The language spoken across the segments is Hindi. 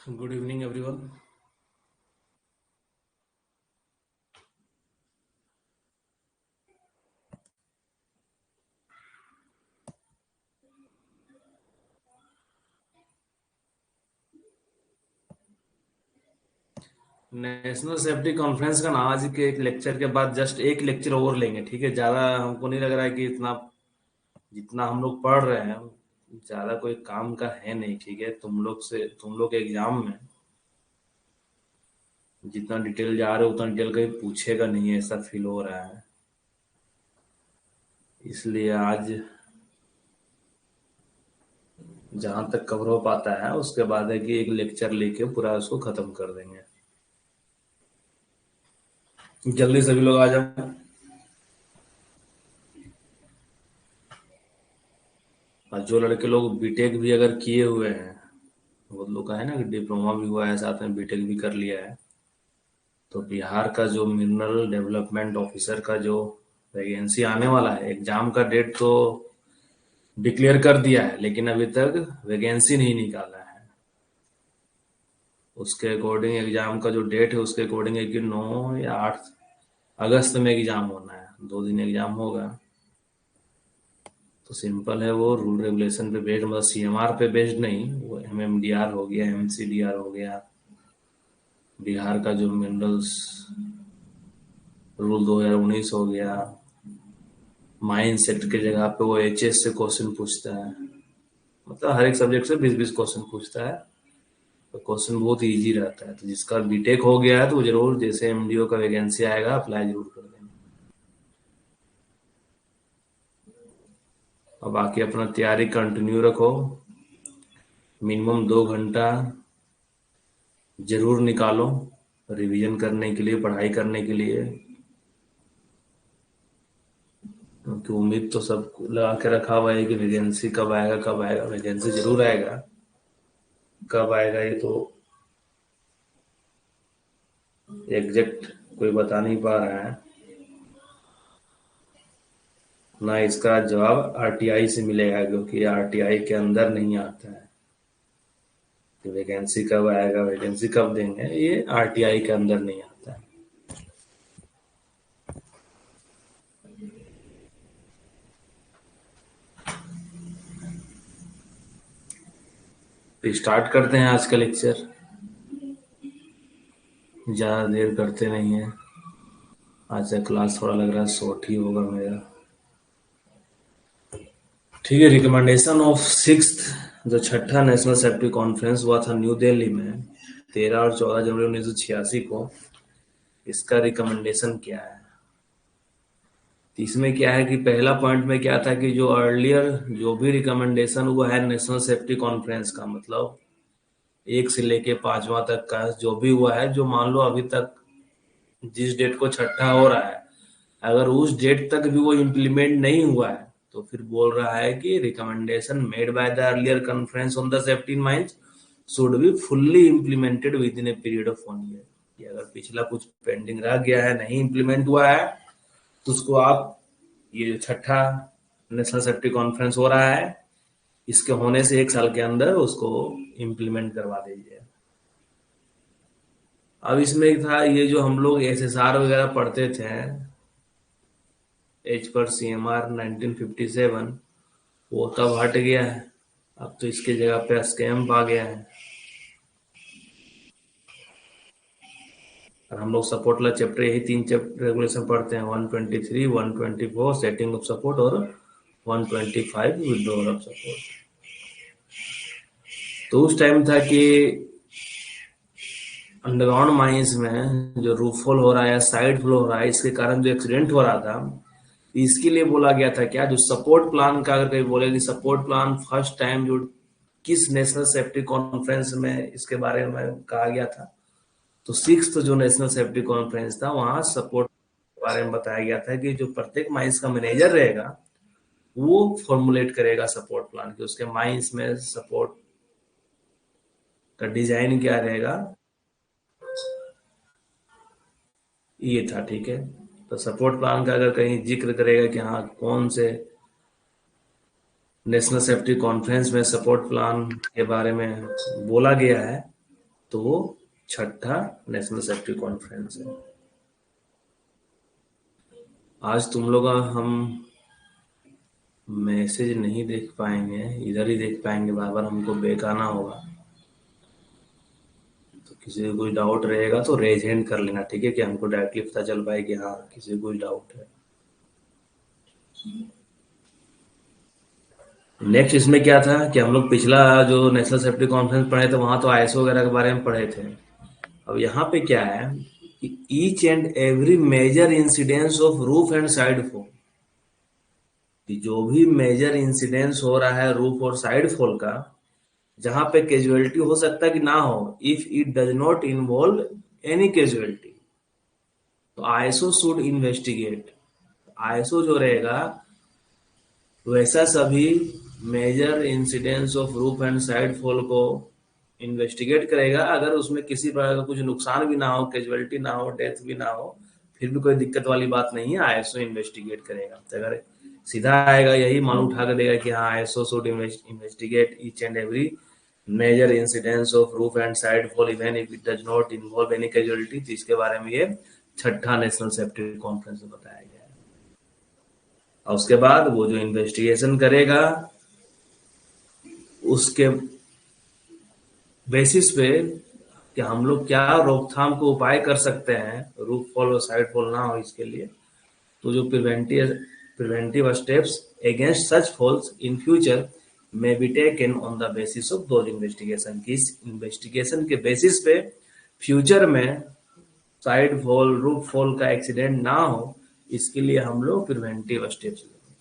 Good evening, everyone. National safety conference का ना आज के एक लेक्चर के बाद जस्ट एक लेक्चर और लेंगे, ठीक है। ज्यादा हमको नहीं लग रहा है कि इतना जितना हम लोग पढ़ रहे हैं ज्यादा कोई काम का है नहीं, ठीक है। तुम लोग के एग्जाम में जितना डिटेल जा रहे हो उतना डिटेल कहीं पूछेगा नहीं है, ऐसा फील हो रहा है। इसलिए आज जहां तक कवर हो पाता है उसके बाद है कि एक लेक्चर लेके पूरा उसको खत्म कर देंगे। जल्दी सभी लोग आ जाओ। और जो लड़के लोग बीटेक भी अगर किए हुए हैं, बहुत लोग का है ना कि डिप्लोमा भी हुआ है साथ में बीटेक भी कर लिया है, तो बिहार का जो मिनरल डेवलपमेंट ऑफिसर का जो वैकेंसी आने वाला है, एग्जाम का डेट तो डिक्लेयर कर दिया है लेकिन अभी तक वैकेंसी नहीं निकाला है। उसके अकॉर्डिंग एग्जाम का जो डेट है उसके अकॉर्डिंग है कि 9 या 8 अगस्त में एग्जाम होना है, 2 दिन एग्जाम होगा। तो सिंपल है, वो रूल रेगुलेशन पे बेस्ड, मतलब सीएमआर पे बेस्ड नहीं, वो एमएमडीआर हो गया, एमसीडीआर हो गया, बिहार का जो मिनरल्स रूल 2019 हो गया, माइन सेक्टर की जगह पे वो एचएस से क्वेश्चन पूछता है। मतलब हर एक सब्जेक्ट से 20-20 क्वेश्चन पूछता है। तो क्वेश्चन बहुत इजी रहता है, तो जिसका बीटेक हो गया है तो वो जरूर जैसे एमडीओ का वैकेंसी आएगा अप्लाई जरूर कर देंगे। और बाकी अपना तैयारी कंटिन्यू रखो, मिनिमम 2 घंटा जरूर निकालो रिवीजन करने के लिए, पढ़ाई करने के लिए। क्योंकि उम्मीद तो सब लगा के रखा हुआ है कि वैकेंसी कब आएगा कब आएगा, वैकेंसी जरूर आएगा। कब आएगा ये तो एग्जैक्ट कोई बता नहीं पा रहा है। ना इसका जवाब आरटीआई से मिलेगा क्योंकि आरटीआई के अंदर नहीं आता है कि वैकेंसी कब आएगा, वैकेंसी कब देंगे, ये आरटीआई के अंदर नहीं आता है। तो स्टार्ट करते हैं आज का लेक्चर, ज़्यादा देर करते नहीं है। आज का क्लास थोड़ा लग रहा है शॉर्ट ही होगा मेरा, ठीक है। रिकमेंडेशन ऑफ सिक्स्थ, जो छठा नेशनल सेफ्टी कॉन्फ्रेंस हुआ था न्यू दिल्ली में 13 और 14 जनवरी 1986 को, इसका रिकमेंडेशन क्या है। तो इसमें क्या है कि पहला पॉइंट में क्या था कि जो अर्लियर जो भी रिकमेंडेशन हुआ है नेशनल सेफ्टी कॉन्फ्रेंस का, मतलब 1 से लेके 5वां तक का जो भी हुआ है, जो मान लो अभी तक जिस डेट को छठा हो रहा है, अगर उस डेट तक भी वो इम्प्लीमेंट नहीं हुआ है तो फिर बोल रहा है कि recommendation made by the earlier conference on the safety in mines should be fully implemented with in a period of 1 year. कि अगर पिछला कुछ पेंडिंग रह गया है, नहीं इम्प्लीमेंट हुआ है, तो उसको आप, ये जो छठा नेशनल सेफ्टी कॉन्फ्रेंस हो रहा है, इसके होने से 1 साल के अंदर उसको इम्प्लीमेंट करवा दीजिए। अब इसमें था ये जो हम लोग एसएसआर वगैरह पढ़ते थे, एच पर सीएमआर 1957, वो तब हट गया है। अब तो इसके जगह पे स्कैम्प आ गया है। और हम लोग सपोर्ट वाला चैप्टर, यही 3 चैप्टर रेगुलेशन पढ़ते हैं, 123, 124 सेटिंग ऑफ सपोर्ट और 125 विड्रॉल ऑफ सपोर्ट। तो उस टाइम था कि अंडरग्राउंड माइंस में जो रूफ फॉल हो रहा है, साइड फ्लो हो रहा है, इसके कारण जो एक्सीडेंट हो रहा था, इसके लिए बोला गया था क्या, जो सपोर्ट प्लान का, अगर कहीं बोले कि सपोर्ट प्लान फर्स्ट टाइम जो किस नेशनल सेफ्टी कॉन्फ्रेंस में इसके बारे में कहा गया था, तो सिक्स्थ जो नेशनल सेफ्टी कॉन्फ्रेंस था वहां सपोर्ट के बारे में बताया गया था कि जो प्रत्येक माइंस का मैनेजर रहेगा वो फॉर्मुलेट करेगा सपोर्ट प्लान, कि उसके माइंस में सपोर्ट का डिजाइन क्या रहेगा, ये था, ठीक है। तो सपोर्ट प्लान का अगर कहीं जिक्र करेगा कि हाँ कौन से नेशनल सेफ्टी कॉन्फ्रेंस में सपोर्ट प्लान के बारे में बोला गया है, तो वो छठा नेशनल सेफ्टी कॉन्फ्रेंस है। आज तुम लोग हम मैसेज नहीं देख पाएंगे, इधर ही देख पाएंगे, बार बार हमको बैक आना होगा। तो किसी को कोई डाउट रहेगा तो रेज हैंड कर लेना, ठीक है, कि हमको डायरेक्टली पता चल पाए कि हाँ किसी को कोई डाउट है। नेक्स्ट इसमें क्या था कि हम लोग पिछला जो नेशनल सेफ्टी कॉन्फ्रेंस पढ़े थे वहां तो आईएसओ वगैरह के बारे में पढ़े थे। अब यहाँ पे क्या है कि each and every major incidence of roof and side fall, कि जो भी मेजर इंसिडेंस हो रहा है रूफ और साइड फॉल का, जहां पे कैजुअलिटी हो सकता है कि ना हो, if it does not involve any casualty, तो आईएसओ शुड इन्वेस्टिगेट। आईएसओ जो रहेगा वैसा सभी major incidents of roof and side fall को इन्वेस्टिगेट करेगा। अगर उसमें किसी प्रकार का कुछ नुकसान भी ना हो, कैजुअलिटी ना हो, डेथ भी ना हो, फिर भी कोई दिक्कत वाली बात नहीं है, आईएसओ इन्वेस्टिगेट करेगा। तो अगर सीधा आएगा यही मान उठा कर देगा कि हाँ ISO should investigate each and every major incidents of roof and side fall even if it does not involve any casualty, तो इसके बारे में ये छठा नेशनल सेफ्टी कॉन्फ्रेंस में बताया गया है। और उसके बाद वो जो इन्वेस्टिगेशन करेगा उसके बेसिस पे कि हम लोग क्या रोकथाम को उपाय कर सकते हैं रूफ फॉल और साइड फॉल ना हो इसके लिए, तो जो preventive steps against such falls in future में be taken on the basis of those investigation, की इस इन्वेस्टिगेशन के बेसिस पे फ्यूचर में साइड फॉल रूफ फॉल का एक्सीडेंट ना हो, इसके लिए हम लोग प्रिवेंटिव स्टेप्स लेंगे।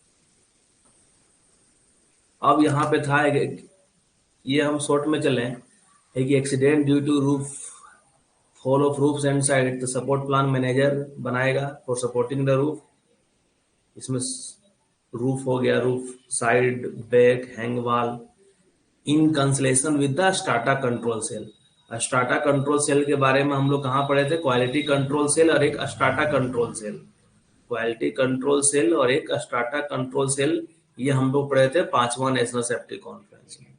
अब यहाँ पे था ये हम शॉर्ट में चलें, है कि accident due to roof fall of roofs and side, तो सपोर्ट प्लान मैनेजर बनाएगा फॉर सपोर्टिंग द रूफ। इसमें रूफ हो गया, roof side back hang wall, in consultation with the strata control cell. Strata control cell के बारे में हम लोग कहाँ पढ़े थे, क्वालिटी कंट्रोल सेल और एक strata control cell. Quality control cell और एक स्टाटा कंट्रोल सेल, ये हम लोग पढ़े थे पांचवा नेशनल सेफ्टी कॉन्फ्रेंस में।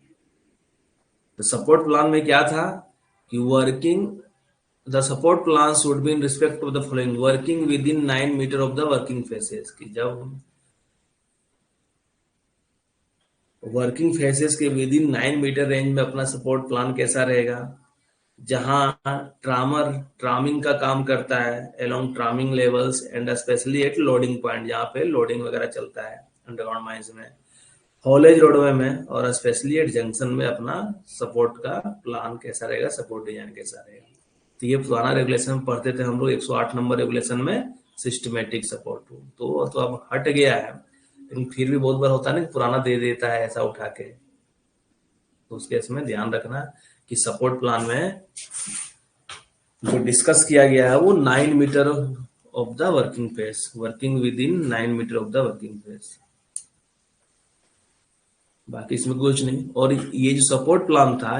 तो सपोर्ट प्लान में क्या था कि working the support plan should be in respect of the following, working within 9 metre of the working faces, कि जब वर्किंग फेसेस के विद इन 9 मीटर रेंज में अपना सपोर्ट प्लान कैसा रहेगा, जहां ट्रामिंग का काम करता है along tramming levels and specially at loading point, जहां पे लोडिंग वगैरह चलता है अंडरग्राउंड माइंस में, हॉलेज रोडवे में और स्पेशली एट जंक्शन में अपना सपोर्ट का प्लान कैसा रहेगा, सपोर्ट डिजाइन कैसा रहेगा। तो ये पुराना रेगुलेशन में पढ़ते थे हम लोग 108 नंबर रेगुलेशन में सिस्टमेटिक सपोर्ट रूल, तो अब हट गया है, लेकिन फिर भी बहुत बार होता है ना पुराना दे देता है ऐसा उठा के, तो उस केस में ध्यान रखना कि सपोर्ट प्लान में जो डिस्कस किया गया है वो 9 metre of the working face, working within 9 metre of the working face, बाकी इसमें कुछ नहीं। और ये जो सपोर्ट प्लान था,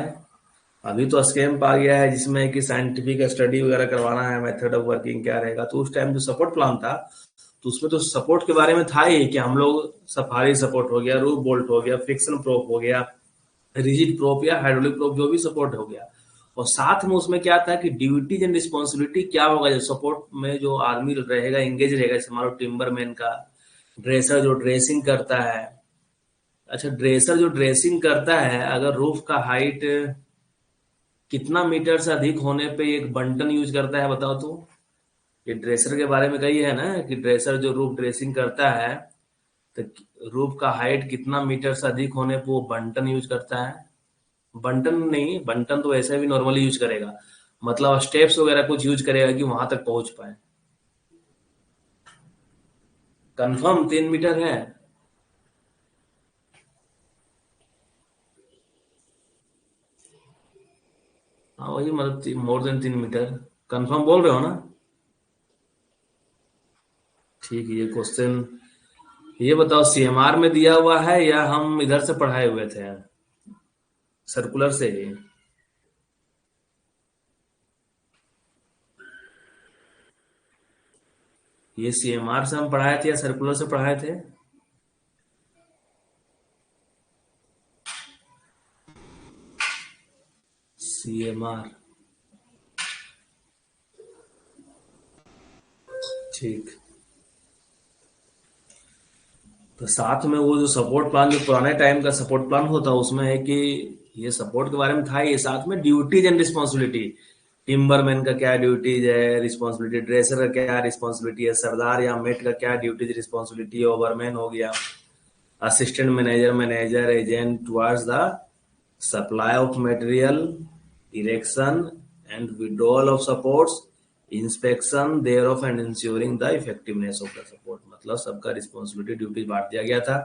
अभी तो स्कैम आ गया है जिसमें कि साइंटिफिक स्टडी वगैरह करवाना है, मेथड ऑफ वर्किंग क्या रहेगा, तो उस टाइम जो सपोर्ट प्लान था तो उसमें तो सपोर्ट के बारे में था ही कि हम लोग सफारी सपोर्ट हो गया, रूफ बोल्ट हो गया, फ्रिक्शन प्रोप हो गया, रिजिड प्रोप या हाइड्रोलिक प्रोप जो भी सपोर्ट हो गया, और साथ में उसमें क्या था कि ड्यूटीज एंड रिस्पॉन्सिबिलिटी क्या होगा जो सपोर्ट में जो आर्मी रहेगा एंगेज रहेगा, जैसे मान लो टिम्बरमैन का, ड्रेसर जो ड्रेसिंग करता है। अच्छा, ड्रेसर जो ड्रेसिंग करता है अगर रूफ का हाइट कितना मीटर से अधिक होने पे एक बंटन यूज करता है बताओ तो। ये ड्रेसर के बारे में कही है ना कि ड्रेसर जो रूफ ड्रेसिंग करता है तो रूफ का हाइट कितना मीटर से अधिक होने पे वो बंटन यूज करता है। बंटन नहीं, बंटन तो ऐसे भी नॉर्मली यूज करेगा, मतलब स्टेप्स वगैरह कुछ यूज करेगा कि वहां तक पहुंच पाए। कंफर्म 3 मीटर है। हाँ वही, मतलब मोर देन 3 मीटर कंफर्म बोल रहे हो ना। ठीक है, ये क्वेश्चन ये बताओ सीएमआर में दिया हुआ है या हम इधर से पढ़ाए हुए थे सर्कुलर से ही। ये सीएमआर से हम पढ़ाए थे या सर्कुलर से पढ़ाए थे। सीएमआर ठीक। तो साथ में वो जो सपोर्ट प्लान, जो पुराने टाइम का सपोर्ट प्लान होता है, उसमें है कि ये सपोर्ट के बारे में था, ये साथ में ड्यूटीज एंड रिस्पॉन्सिबिलिटी, टिम्बरमैन का क्या ड्यूटीज है, रिस्पॉन्सिबिलिटी, ड्रेसर का क्या रिस्पॉन्सिबिलिटी है, सरदार या मेट का क्या ड्यूटीज रिस्पॉन्सिबिलिटी है, ओवरमैन हो गया, assistant manager, manager agent towards the supply of material, erection and withdrawal of supports, inspection thereof and ensuring the effectiveness of the support. मतलब सबका रिस्पॉन्सिबिलिटी ड्यूटी बांट दिया गया था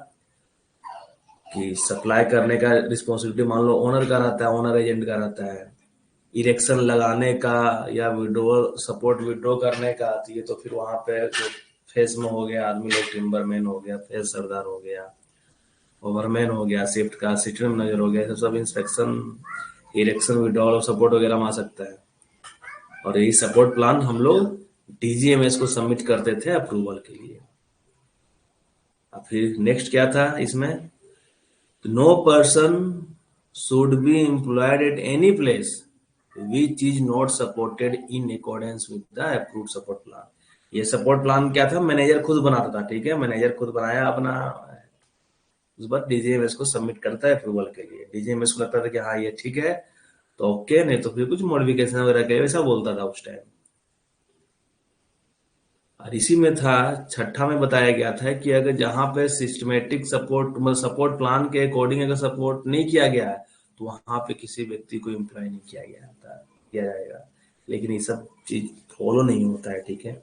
कि सप्लाई करने का रिस्पॉन्सिबिलिटी मान लो ओनर का रहता है, ओनर एजेंट का रहता है, इरेक्शन लगाने का या विड्रॉ सपोर्ट विड्रॉ करने का, तो ये तो फिर वहां पे जो फेस में हो गया आदमी लोग, टिम्बरमैन हो गया, फेस सरदार हो गया, ओवरमैन हो गया, शिफ्ट का असिस्टेंट मैनेजर हो गया, सब इंस्पेक्शन, इरेक्शन, विड्रॉल और सपोर्ट वगैरह में आ सकता है। और यही सपोर्ट प्लान हम लोग डीजीएमएस को सबमिट करते थे अप्रूवल के लिए। अब फिर नेक्स्ट क्या था इसमें, no person should be employed at any place which is not supported in accordance with the approved support plan. ये सपोर्ट प्लान क्या था, मैनेजर खुद बनाता था, ठीक है, मैनेजर खुद बनाया अपना, उस बार डीजीएमएस को सबमिट करता है अप्रूवल के लिए। डीजीएमएस को लगता था कि हाँ ये ठीक है तो ओके, नहीं तो फिर कुछ मॉडिफिकेशन वगैरह के वैसा बोलता था उस टाइम। और इसी में था, छठा में बताया गया था कि अगर जहां पे सिस्टमेटिक सपोर्ट, मतलब सपोर्ट प्लान के अकॉर्डिंग अगर सपोर्ट नहीं किया गया है तो वहां पे किसी व्यक्ति को एम्प्लॉय नहीं किया गया था, किया जाएगा। लेकिन ये सब चीज फॉलो नहीं होता है, ठीक है।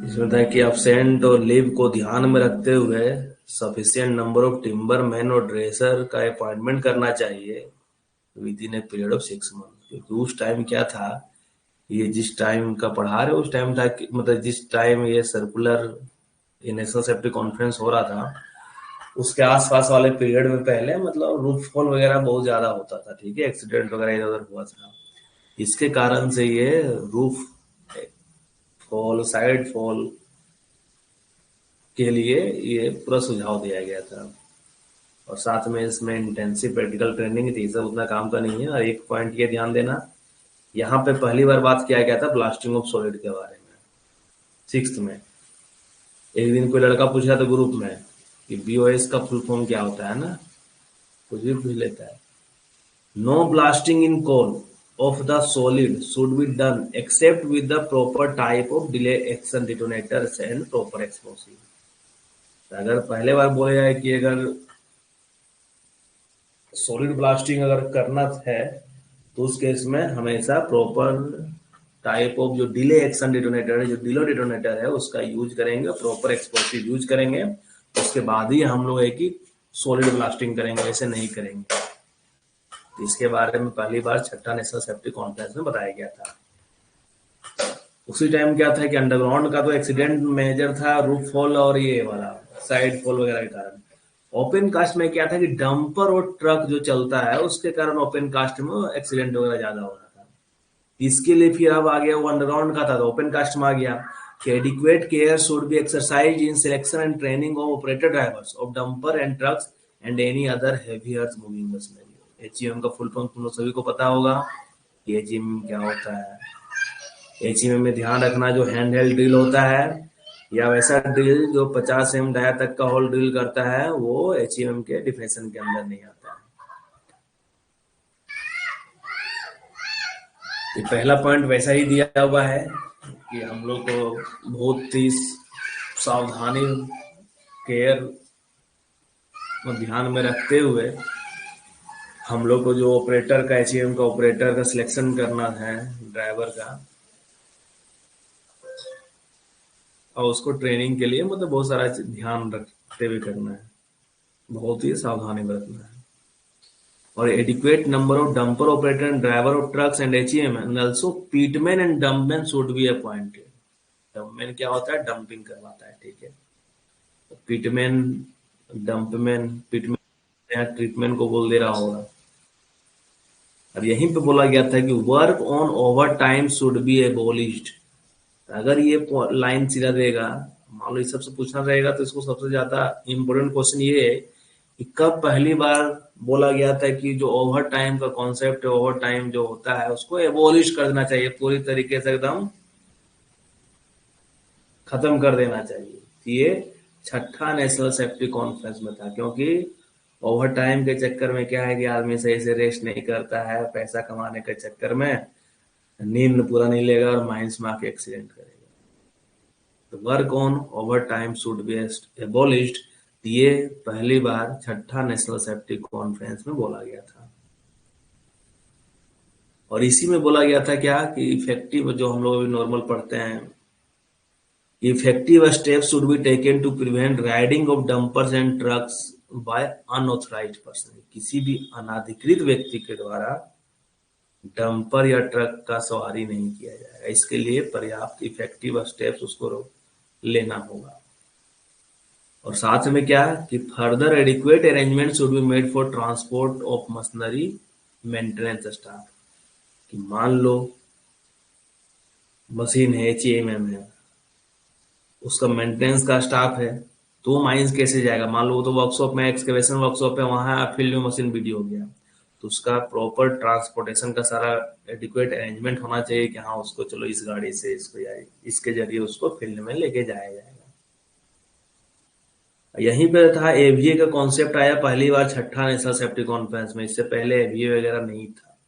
इसमें था कि अब्सेंट और लीव को ध्यान में रखते हुए sufficient number of timber man और ड्रेसर का अपॉइंटमेंट करना चाहिए with in a period of 6 month. क्योंकि उस टाइम क्या था, ये जिस टाइम का पढ़ा रहे उस टाइम था कि मतलब जिस टाइम ये सर्कुलर, ये नेशनल सेफ्टी कॉन्फ्रेंस हो रहा था, उसके आसपास वाले पीरियड में पहले मतलब रूफ फॉल वगैरह बहुत ज्यादा होता था, ठीक है, एक्सीडेंट वगैरह इधर उधर हुआ था। इसके कारण से ये रूफ फॉल, साइड फॉल के लिए ये पूरा सुझाव दिया गया था। और साथ में इसमें इंटेंसिव प्रैक्टिकल ट्रेनिंग थी, सब उतना काम का नहीं है। और एक पॉइंट ये ध्यान देना, यहाँ पे पहली बार बात किया गया था ब्लास्टिंग ऑफ सॉलिड के बारे में, 6th में। एक दिन कोई लड़का पूछ रहा था ग्रुप में कि बीओएस का फुल फॉर्म क्या होता है ना, कुछ भी पूछ लेता है। No blasting in coal of the solid should be done except with the proper type of delay action detonators and proper explosive। अगर पहले बार बोला जाए कि अगर सॉलिड ब्लास्टिंग अगर करना है तो उस केस में हमेशा प्रॉपर टाइप ऑफ जो डिले एक्शन डिटोनेटर है, जो डिलो डिटोनेटर है, उसका यूज करेंगे, प्रॉपर एक्सप्लोसिव यूज करेंगे, उसके बाद ही हम लोग है कि सॉलिड ब्लास्टिंग करेंगे, ऐसे नहीं करेंगे। तो इसके बारे में पहली बार छठा नेशनल सेफ्टी कॉन्फ्रेंस में बताया गया था। उसी टाइम क्या था कि अंडरग्राउंड का तो एक्सीडेंट मेजर था, रूफ फॉल और ये वाला साइड फॉल वगैरह के कारण। ओपन कास्ट में क्या था कि डंपर और ट्रक जो चलता है उसके कारण ओपन कास्ट में एक्सीडेंट वगैरह ज्यादा हो रहा था। इसके लिए फिर अब आ गया, वो अंडरग्राउंड का था तो ओपन कास्ट में आ गया कि adequate care should be exercise in selection and training of operator drivers of dumper and trucks and any other heavy earth moving machinery. HEM का फुल फॉर्म तुम लोग सभी को पता होगा कि एचईएम क्या होता है। एचईएम में ध्यान रखना, जो हैंड हेल्ड ड्रिल होता है या वैसा ड्रिल जो 50 एम डाया तक का होल ड्रिल करता है, वो एचईएम के डिफिनेशन के अंदर नहीं आता है। ये पहला पॉइंट वैसा ही दिया हुआ है कि हम लोग को बहुत ही सावधानी, केयर को ध्यान में रखते हुए हम लोग को जो ऑपरेटर का, एचईएम का ऑपरेटर का सिलेक्शन करना है, ड्राइवर का, और उसको ट्रेनिंग के लिए मतलब बहुत सारा ध्यान रखते हुए करना है, बहुत ही सावधानी बरतना है। और adequate number of dumper operator and driver of trucks and HEM and also pitman and dumpman should be appointed. Dumpman क्या होता है, डंपिंग करवाता है, ठीक है। तो पीटमैन, डंपमैन, पीटमैन यहाँ ट्रीटमेंट को बोल दे रहा होगा। और यहीं पे बोला गया था कि work on over time should be एबोलिश्ड। अगर ये लाइन सीधा देगा, मान लो इस सबसे पूछना रहेगा तो इसको सबसे ज्यादा इम्पोर्टेंट क्वेश्चन ये है कि कब पहली बार बोला गया था कि जो ओवर टाइम का कॉन्सेप्ट है, ओवर टाइम जो होता है उसको एबोलिश कर देना चाहिए, पूरी तरीके से एकदम खत्म कर देना चाहिए। ये छठा नेशनल सेफ्टी कॉन्फ्रेंस में था, क्योंकि ओवर टाइम के चक्कर में क्या है कि आदमी सही से रेस्ट नहीं करता है, पैसा कमाने के चक्कर में नींद पूरा नहीं लेगा और माइंस में आके एक्सीडेंट करेगा। तो work on over time should be एबोलिश्ड, ये पहली बार छठा नेशनल सेफ्टी कॉन्फ्रेंस में बोला गया था। और इसी में बोला गया था क्या कि इफेक्टिव, जो हम लोग अभी नॉर्मल पढ़ते हैं, effective steps should be taken to prevent riding of dumpers and trucks by unauthorised person. किसी भी अनाधिकृत व्यक्ति के द्वारा डंपर या ट्रक का सवारी नहीं किया जाएगा, इसके लिए पर्याप्त इफेक्टिव स्टेप्स उसको लेना होगा। और साथ में क्या कि further adequate arrangement should be made for transport of machinery maintenance staff. कि मान लो मशीन है, एचईएमएम है, उसका मेंटेनेंस का स्टाफ है, तो वो माइंस कैसे जाएगा? मान लो वो तो वर्कशॉप में, एक्सकेवेशन वर्कशॉप है, वहां फील्ड में मशीन बिडी हो गया, तो उसका प्रॉपर ट्रांसपोर्टेशन का सारा एडिक्वेट अरेंजमेंट होना चाहिए कि हाँ उसको चलो इस गाड़ी से इसको जाए, इसके जरिए उसको फील्ड में लेके जाया जाएगा। यहीं पे था एवीए का कॉन्सेप्ट आया पहली बार छठा नेशनल सेफ्टी कॉन्फ्रेंस में। इससे पहले एवीए वगैरह नहीं था।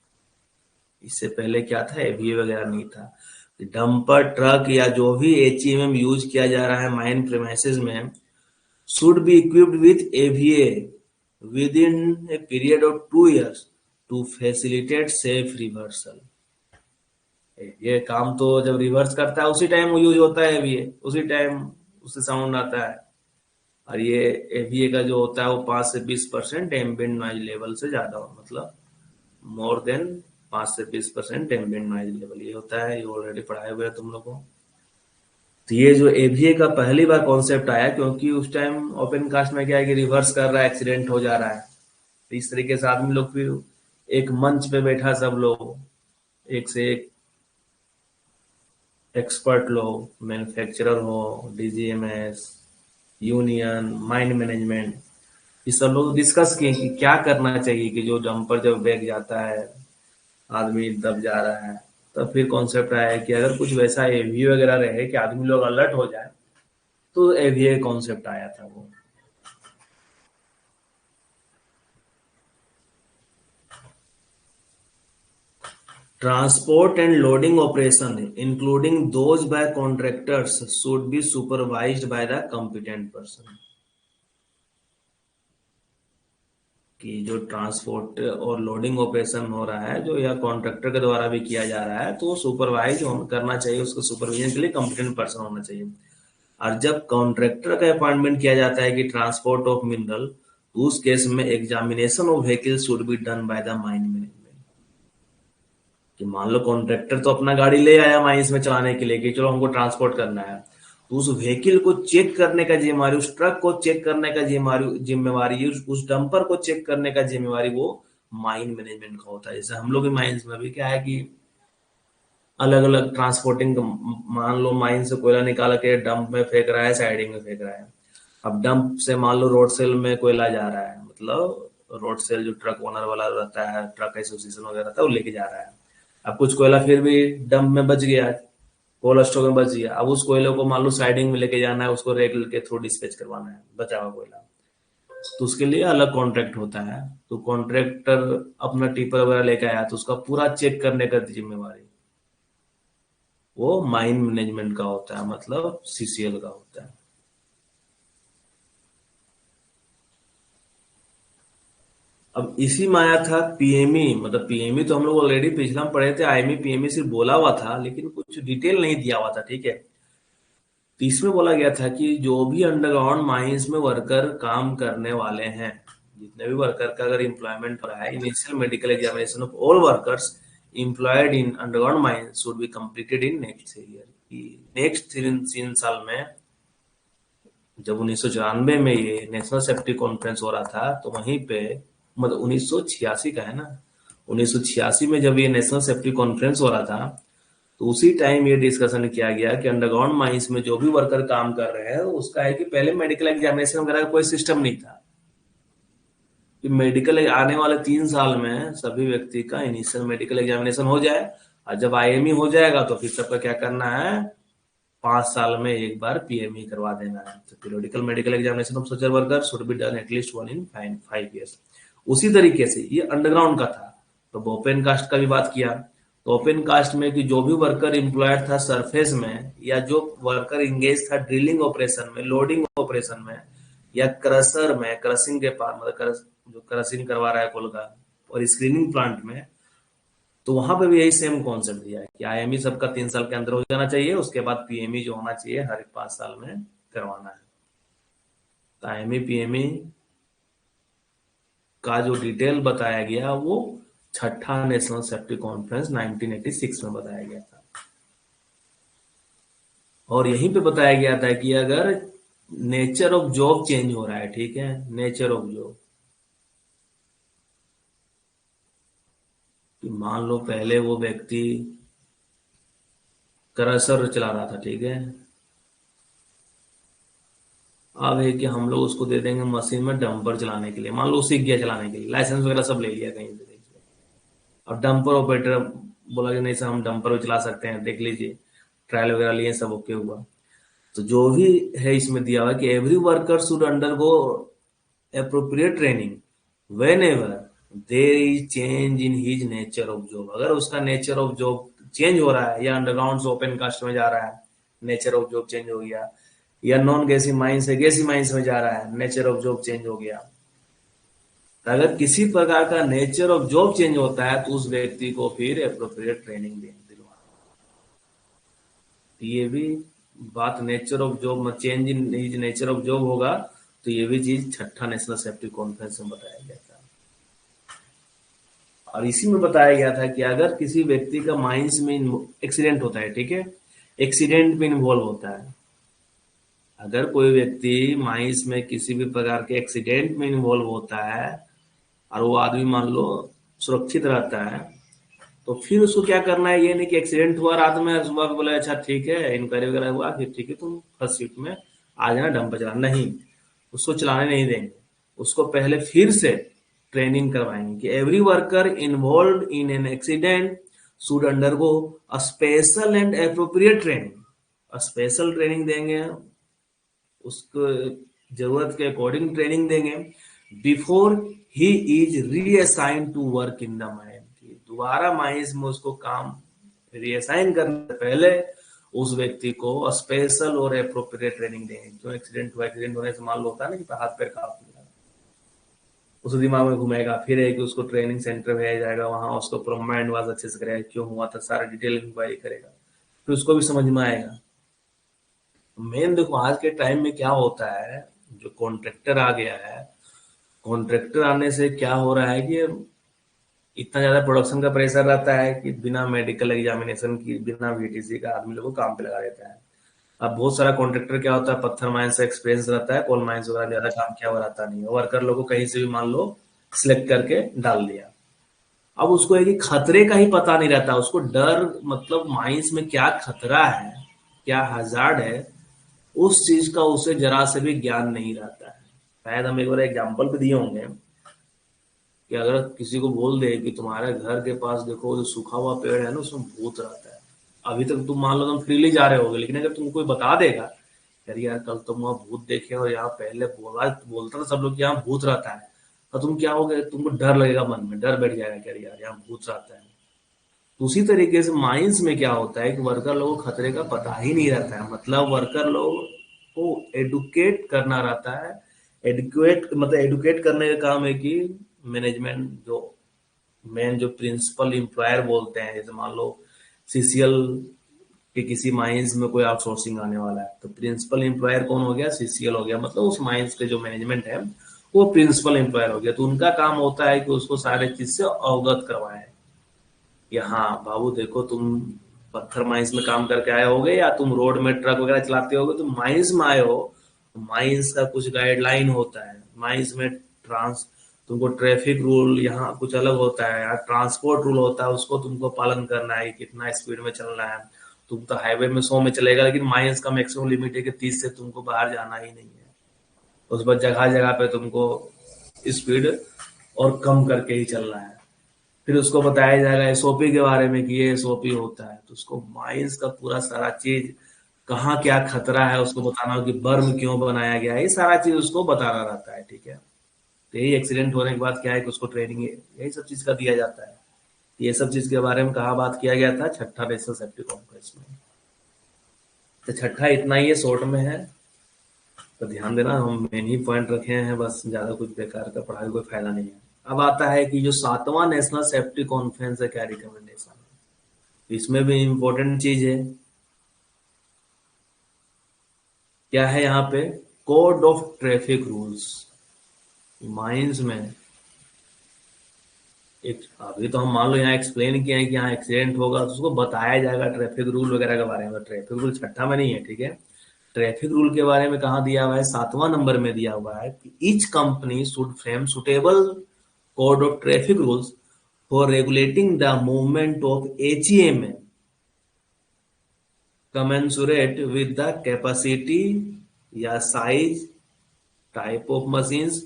इससे पहले क्या था? एवीए वगैरह नहीं था। डंपर ट्रक या जो भी एचईएमएम यूज किया जा रहा है माइन प्रेमाइसेस में should be equipped with AVA within a period of 2 years to facilitate safe reversal। ये काम तो जब रिवर्स करता है उसी टाइम यूज होता है एवीए, उसी टाइम उससे साउंड आता है। और ये एवीए का जो होता है वो 5 से 20% एम्बिएंट नॉइज लेवल से ज्यादा हो, मतलब मोर देन 5 से 20% एम्बिएंट नॉइज लेवल ये होता है। ये ऑलरेडी पढ़ाए हुए हैं तुम लोगों को। तो ये जो एवीए का पहली बार कॉन्सेप्ट आया, क्योंकि उस टाइम ओपन कास्ट में क्या है कि रिवर्स कर रहा है, एक्सीडेंट हो जा रहा है। तो इस तरीके से आदमी लोग फिर एक मंच पे बैठा, सब लोग एक से एक एक्सपर्ट लोग, मैन्युफैक्चरर हो, डीजीएमएस, यूनियन, माइंड मैनेजमेंट, ये सब लोग डिस्कस किए कि क्या करना चाहिए कि जो जंपर जब बैग जाता है, आदमी दब जा रहा है। तब फिर कॉन्सेप्ट आया कि अगर कुछ वैसा एवी वगैरह रहे कि आदमी लोग अलर्ट हो जाए, तो एवीए कॉन्सेप्ट आया था वो। Transport and loading operation, including those by contractors, should be supervised by the competent person। कि जो ट्रांसपोर्ट और लोडिंग ऑपरेशन हो रहा है, जो या कॉन्ट्रैक्टर के द्वारा भी किया जा रहा है, तो सुपरवाइज करना चाहिए, उसको सुपरविजन के लिए कॉम्पिटेंट पर्सन होना चाहिए। और जब कॉन्ट्रैक्टर का अपॉइंटमेंट किया जाता है कि ट्रांसपोर्ट ऑफ मिनरल, तो उस केस में examination of vehicle should be done by the mine management. कि मान लो कॉन्ट्रैक्टर तो अपना गाड़ी ले आया माइंस में चलाने के लिए कि चलो हमको ट्रांसपोर्ट करना है, तो उस व्हीकल को चेक करने का जिम्मेवारी, उस ट्रक को चेक करने का जिम्मेवारी, उस डंपर को चेक करने का जिम्मेवारी वो माइन मैनेजमेंट का होता है। जैसे हम लोग के माइंस में भी क्या है कि अलग अलग ट्रांसपोर्टिंग, मान लो माइन से कोयला निकाल के डंप में फेंक रहा है, साइडिंग में फेंक रहा है। अब डंप से मान लो रोड सेल में कोयला जा रहा है, मतलब रोड सेल जो ट्रक ओनर वाला रहता है, ट्रक एसोसिएशन वगैरह रहता है, वो लेके जा रहा है। अब कुछ कोयला फिर भी डंप में बच गया, कोल्ड स्टोर में बच गया। अब उस कोयले को मान लो साइडिंग में लेके जाना है, उसको रेल के थ्रू डिस्पैच करवाना है बचा हुआ कोयला, तो उसके लिए अलग कॉन्ट्रैक्ट होता है। तो कॉन्ट्रैक्टर अपना टिपर वगैरह लेके आया तो उसका पूरा चेक करने का जिम्मेवारी वो माइन मैनेजमेंट का होता है, मतलब सीसीएल का होता है। अब इसी में आया था पीएमई, मतलब पीएमई तो हम लोग ऑलरेडी पिछला में पढ़े थे, आईएमई पीएमई सिर्फ बोला हुआ था लेकिन कुछ डिटेल नहीं दिया हुआ था, ठीक है। तो इसमें बोला गया था कि जो भी अंडरग्राउंड माइंस में वर्कर काम करने वाले हैं, जितने भी वर्कर का अगर एम्प्लॉयमेंट हो रहा है, initial medical examination of all workers employed in underground mines should be completed in next year. Next 3 साल में, जब 1994 में ये नेशनल सेफ्टी कॉन्फ्रेंस हो रहा था, तो वहीं पे, मतलब 1986 का है ना, 1986 में जब ये नेशनल सेफ्टी कॉन्फ्रेंस हो रहा था, तो उसी टाइम ये डिस्कशन किया गया कि अंडरग्राउंड माइंस में जो भी वर्कर काम कर रहे हैं, उसका है कि पहले मेडिकल एग्जामिनेशन वगैरह का कोई सिस्टम नहीं था। कि मेडिकल आने वाले 3 साल में सभी व्यक्ति का इनिशियल मेडिकल एग्जामिनेशन हो जाए, और जब आईएमई हो जाएगा तो फिर सबका क्या करना है, 5 साल में एक बार पीएमई करवा देना है। तो periodical medical examination of social worker should be done at least 1 in 5 years। उसी तरीके से ये अंडरग्राउंड का था। तो ओपन कास्ट का भी बात किया, तो ओपन कास्ट में कि जो भी वर्कर एम्प्लॉयड था सरफेस में, या जो वर्कर इंगेज था ड्रिलिंग ऑपरेशन में, लोडिंग ऑपरेशन में, या क्रशर में, क्रशिंग के पास मतलब जो क्रशिंग करवा रहा है कोल का, और स्क्रीनिंग प्लांट में, तो वहां पे भी यही सेम कॉन्सेप्ट दिया है कि आईएमई सबका 3 साल के अंदर हो जाना चाहिए, उसके बाद पीएमई जो होना चाहिए हर 5 साल में करवाना है। तो आईएमई पीएमई का जो डिटेल बताया गया वो छठा नेशनल सेफ्टी कॉन्फ्रेंस 1986 में बताया गया था। और यहीं पे बताया गया था कि अगर नेचर ऑफ जॉब चेंज हो रहा है, ठीक है, नेचर ऑफ जॉब, कि मान लो पहले वो व्यक्ति क्रशर चला रहा था, ठीक है, अब है कि हम लोग उसको दे देंगे मशीन में डंपर चलाने के लिए, मान लो सीख गया चलाने के लिए, लाइसेंस वगैरह सब ले लिया कहीं से। अब डंपर ऑपरेटर बोला कि नहीं सर हम डंपर भी चला सकते हैं, देख लीजिए, ट्रायल वगैरह लिए, सब ओके हुआ। तो जो भी है इसमें दिया हुआ कि every worker should undergo appropriate training whenever there is change in his nature of job। अगर उसका नेचर ऑफ जॉब चेंज हो रहा है, या अंडरग्राउंड से ओपन कास्ट में जा रहा है, नेचर ऑफ जॉब चेंज हो गया, या नॉन गैसी माइंस से गैसी माइंस में जा रहा है, नेचर ऑफ जॉब चेंज हो गया। तो अगर किसी प्रकार का नेचर ऑफ जॉब चेंज होता है तो उस व्यक्ति को फिर अप्रोप्रिएट ट्रेनिंग दिलवाना। ये भी बात नेचर ऑफ जॉब में change in nature of job होगा, तो ये भी चीज छठा नेशनल सेफ्टी कॉन्फ्रेंस में बताया गया था। और इसी में बताया गया था कि अगर किसी व्यक्ति का माइंस में एक्सीडेंट होता है, ठीक है, एक्सीडेंट में इन्वॉल्व होता है, अगर कोई व्यक्ति माइंस में किसी भी प्रकार के एक्सीडेंट में इन्वॉल्व होता है और वो आदमी मान लो सुरक्षित रहता है, तो फिर उसको क्या करना है, ये नहीं कि एक्सीडेंट हुआ रात में सुबह को बोला अच्छा ठीक है इंक्वायरी वगैरह हुआ फिर ठीक है तुम फर्स्ट शिफ्ट में आ जाना डंपर चलाना, नहीं, उसको चलाने नहीं देंगे। उसको पहले फिर से ट्रेनिंग करवाएंगे कि every worker involve in an accident should undergo a special and appropriate training. Special training देंगे, उसको जरूरत के अकॉर्डिंग ट्रेनिंग देंगे, before he is reassign to work in the mine. दोबारा माइंस में उसको काम रीअसाइन करने से पहले उस व्यक्ति को स्पेशल और एप्रोप्रिएट ट्रेनिंग देंगे। जो एक्सीडेंट हुआ, एक्सीडेंट होने से मान लो होता है ना कि हाथ पैर कांप गया, उस दिमाग में घुमेगा, फिर है कि उसको ट्रेनिंग सेंटर भेजा जाएगा, वहां उसको पूरा माइंड वॉश अच्छे से करेगा, क्यों हुआ था सारा डिटेल इंक्वायरी करेगा, फिर उसको भी समझ में आएगा। मेन देखो आज के टाइम में क्या होता है, जो कॉन्ट्रैक्टर आ गया है, कॉन्ट्रैक्टर आने से क्या हो रहा है कि इतना ज्यादा प्रोडक्शन का प्रेशर रहता है कि बिना मेडिकल एग्जामिनेशन की, बिना वीटीसी का आदमी लोग को काम पे लगा देता है। अब बहुत सारा कॉन्ट्रैक्टर क्या होता है, पत्थर माइंस से एक्सपीरियंस रहता है, कोल माइंस वगैरह ज्यादा काम किया हुआ रहता नहीं है, वर्कर लोग को कहीं से भी मान लो सिलेक्ट करके डाल दिया। अब उसको है कि खतरे का ही पता नहीं रहता, उसको डर, मतलब माइंस में क्या खतरा है, क्या हजार्ड है, उस चीज का उसे जरा से भी ज्ञान नहीं रहता है। शायद हम एक बार एग्जाम्पल भी दिए होंगे कि अगर किसी को बोल दे कि तुम्हारे घर के पास देखो जो सूखा हुआ पेड़ है ना उसमें भूत रहता है, अभी तक तुम मान लो तुम फ्रीली जा रहे होगे, लेकिन अगर तुमको कोई बता देगा यार यार कल तुम वहां भूत देखे और यहाँ पहले बोलता था सब लोग कि यहाँ भूत रहता है, तो तुम क्या होगे, तुमको डर लगेगा, मन में डर बैठ जाएगा कि यार यहाँ भूत रहता है। तो उसी तरीके से माइंस में क्या होता है कि वर्कर लोगों को खतरे का पता ही नहीं रहता है, मतलब वर्कर लोग को एडुकेट करना रहता है। एडुकेट मतलब एडुकेट करने का काम है कि मैनेजमेंट जो मेन जो प्रिंसिपल एम्प्लॉयर बोलते हैं, जैसे मान लो सीसीएल के किसी माइंस में कोई आउटसोर्सिंग आने वाला है, तो प्रिंसिपल एम्प्लॉयर कौन हो गया, सीसीएल हो गया, मतलब उस माइंस के जो मैनेजमेंट है वो प्रिंसिपल एम्प्लॉयर हो गया। तो उनका काम होता है कि उसको सारे चीज से अवगत करवाएं कि हाँ बाबू देखो तुम पत्थर माइंस में काम करके आए होगे या तुम रोड में ट्रक वगैरह चलाते होगे, तुम माइंस में आए हो, तो माइंस का कुछ गाइडलाइन होता है, माइंस में तुमको ट्रैफिक रूल यहाँ कुछ अलग होता है, यहाँ ट्रांसपोर्ट रूल होता है, उसको तुमको पालन करना है, कितना स्पीड में चलना है। तुम तो हाईवे में 100 में चलेगा, लेकिन माइंस का मैक्सिमम लिमिट है कि 30 से तुमको बाहर जाना ही नहीं है। उस पर जगह जगह पे तुमको स्पीड और कम करके ही चलना है। फिर उसको बताया जाएगा एसओपी के बारे में कि ये एसओपी होता है, तो उसको माइंस का पूरा सारा चीज, कहाँ क्या खतरा है उसको बताना हो, कि बर्म क्यों बनाया गया है, ये सारा चीज उसको बताना रहता है। ठीक है, तो यही एक्सीडेंट होने के बाद क्या है कि उसको ट्रेनिंग यही सब चीज का दिया जाता है। ये सब चीज के बारे में कहा बात किया गया था छठा नेशनल सेफ्टी कॉन्फ्रेंस में। तो छठा इतना ही शॉर्ट में है, तो ध्यान देना, हम मेन ही पॉइंट रखे हैं बस, ज्यादा कुछ बेकार का पढ़ाई कोई फायदा नहीं है। अब आता है कि जो सातवां नेशनल सेफ्टी कॉन्फ्रेंस है, क्या रिकमेंडेशन है। इसमें भी इम्पोर्टेंट चीज है, क्या है यहाँ पे, code of traffic rules. Mines में एक, अभी तो हम मान लो यहाँ एक्सप्लेन किया है कि यहाँ एक्सीडेंट होगा तो उसको बताया जाएगा ट्रैफिक रूल वगैरह के बारे में। ट्रैफिक रूल छठा में नहीं है, ठीक है। ट्रैफिक रूल के बारे में कहाँ दिया हुआ है, सातवां नंबर में दिया हुआ है कि each company should frame suitable code of traffic rules for regulating the movement of HEM commensurate with the capacity या size type of machines